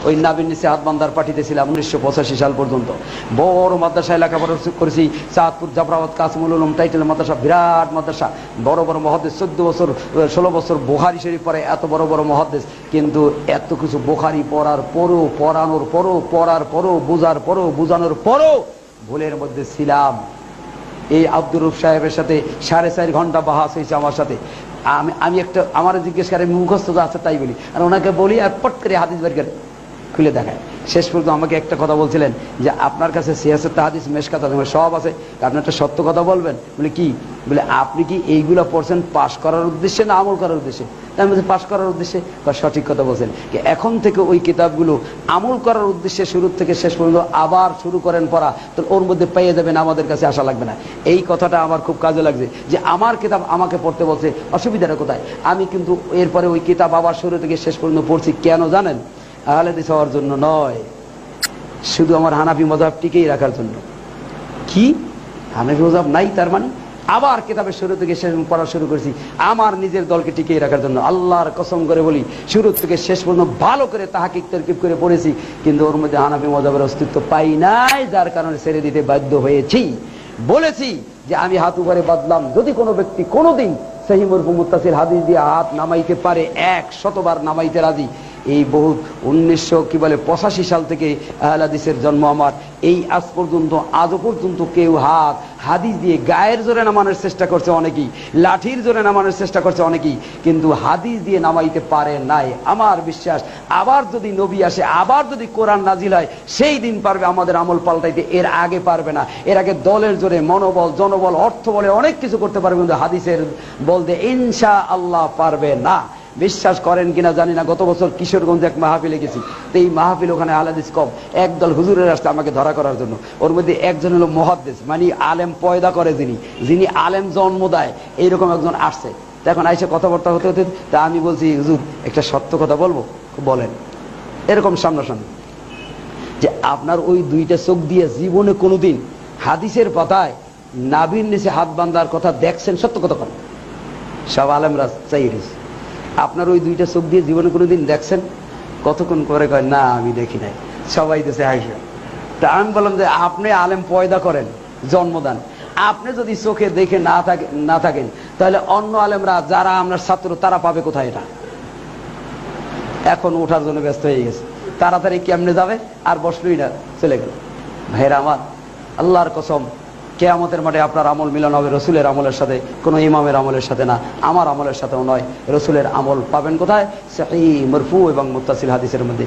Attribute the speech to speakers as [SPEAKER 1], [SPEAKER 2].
[SPEAKER 1] ওই নাবির নিচে হাত বান্দার পার্টিতে ছিলাম 1985 সাল পর্যন্ত। বড় মাদ্রাসায় লেখাপড়া করেছি, চাঁদপুর জাফরাবাদ কাসমুল উলুম টাইটেল মাদ্রাসা, বিরাট মাদ্রাসা, বড় বড় মুহাদ্দিস, 14 বছর 16 বছর বুখারী শরীফ পড়ে, এত বড় বড় মুহাদ্দিস। কিন্তু এত কিছু বুখারী পড়ার পরও, পড়ানোর পরও, পড়ার পরও, বোঝার পরও, বোঝানোর পরও ভুলের মধ্যে ছিলাম। এই আব্দুর রউফ সাহেবের সাথে 4.5 ঘন্টা বাহাস হয়েছে আমার সাথে। আমি একটা আমার জিজ্ঞেস করে মুখস্থ যা আছে তাই বলি, আর ওনাকে বলি আর পট করে হাদিস বের করে খুলে দেখায়। শেষ পর্যন্ত আমাকে একটা কথা বলছিলেন যে আপনার কাছে সিয়াসত হাদিস মেশকাত সব আছে, আপনি একটা সত্য কথা বলবেন। বলে কি? বলে আপনি কি এইগুলো পড়ছেন পাশ করার উদ্দেশ্যে না আমল করার উদ্দেশ্যে? আমি বলছি পাশ করার উদ্দেশ্যে। সঠিক কথা বলছেন, এখন থেকে ওই কিতাবগুলো আমল করার উদ্দেশ্যে শুরু থেকে শেষ পর্যন্ত আবার শুরু করেন পড়া, তো ওর মধ্যে পেয়ে যাবেন, আমাদের কাছে আসা লাগবে না। এই কথাটা আমার খুব কাজে লাগছে যে আমার কিতাব আমাকে পড়তে বলছে, অসুবিধাটা কোথায়? আমি কিন্তু এরপরে ওই কিতাব আবার শুরু থেকে শেষ পর্যন্ত পড়ছি। কেন জানেন? আহলে হাদিস হওয়ার জন্য নয়, শুধু আমার হানাফি মাযহাব টিকেই রাখার জন্য। কি হানাফি মাযহাব নাই তার মানে? আবার কিতাবের শুরু থেকে শেষ পড়া শুরু করেছি আমার নিজের দলকে টিকিয়ে রাখার জন্য। আল্লাহর কসম করে বলি, শুরু থেকে শেষ পর্যন্ত ভালো করে তাহকিক তারকিব করে পড়েছি, কিন্তু ওর মধ্যে হানাফি মাযহাবের অস্তিত্ব পাই নাই, যার কারণে ছেড়ে দিতে বাধ্য হয়েছি। বলেছি যে আমি হাত উপরে বাঁধলাম, যদি কোনো ব্যক্তি কোনোদিন সহিহ মারফু মুত্তাসিল হাদিস দিয়ে হাত নামাইতে পারে, 100 বার নামাইতে রাজি। এই বহু 1985 সাল থেকে আহলে হাদিসের জন্ম আমার, এই আজ পর্যন্ত আজও পর্যন্ত কেউ হাত হাদিস দিয়ে গায়ের জোরে নামানোর চেষ্টা করছে অনেকেই, লাঠির জোরে নামানোর চেষ্টা করছে অনেকেই, কিন্তু হাদিস দিয়ে নামাইতে পারে নাই। আমার বিশ্বাস আবার যদি নবী আসে, আবার যদি কোরআন নাজিল হয়, সেই দিন পারবে আমাদের আমল পাল্টাইতে, এর আগে পারবে না। এর আগে দলের জোরে মনোবল, জনবল, অর্থ বলে অনেক কিছু করতে পারবে, কিন্তু হাদিসের বলতে ইনশাআল্লাহ পারবে না। বিশ্বাস করেন কিনা জানি না, গত বছর কিশোরগঞ্জে এক মাহফিলে গেছি, তো এই মাহফিল ওখানে আহলে হাদিস কম, একদল হুজুরের আসছে আমাকে ধরা করার জন্য। ওর মধ্যে একজন হলো মুহাদ্দিস, মানে আলেম পয়দা করে, যিনি আলেম জন্ম দেয়, এইরকম একজন আসছে। এখন আইসে কথাবার্তা হতে হতে তা আমি বলছি, হুজুর একটা সত্য কথা বলবো? বলেন। এরকম সামনাসামনি যে আপনার ওই দুইটা চোখ দিয়ে জীবনে কোনোদিন হাদিসের পাতায় নাভির নিচে হাত বান্ধার কথা দেখছেন? সত্য কথা বলেন। সব আলেমরা চাইছে, আপনার ওই দুইটা চোখ দিয়ে জীবনে কোনোদিন দেখছেন? কতক্ষণ করে কয় না আমি দেখি নাই, সবাই দেশে হাসে। তা আমি বললাম যে আপনি আলেম পয়দা করেন, জন্মদান, আপনি যদি চোখে দেখে না থাকেন তাহলে অন্য আলেমরা যারা আপনার ছাত্র তারা পাবে কোথায় এটা? এখন ওঠার জন্য ব্যস্ত হয়ে গেছে, তাড়াতাড়ি কেমনে যাবে, আর বসলই না, চলে গেল। ভাইরা আমার, আল্লাহর কসম, কিয়ামতের মাঠে আপনার আমল মিলন হবে রসুলের আমলের সাথে, কোনো ইমামের আমলের সাথে না, আমার আমলের সাথেও নয়। রসুলের আমল পাবেন কোথায়? সহিহ মারফু এবং মুত্তাসিল হাদিসের মধ্যে।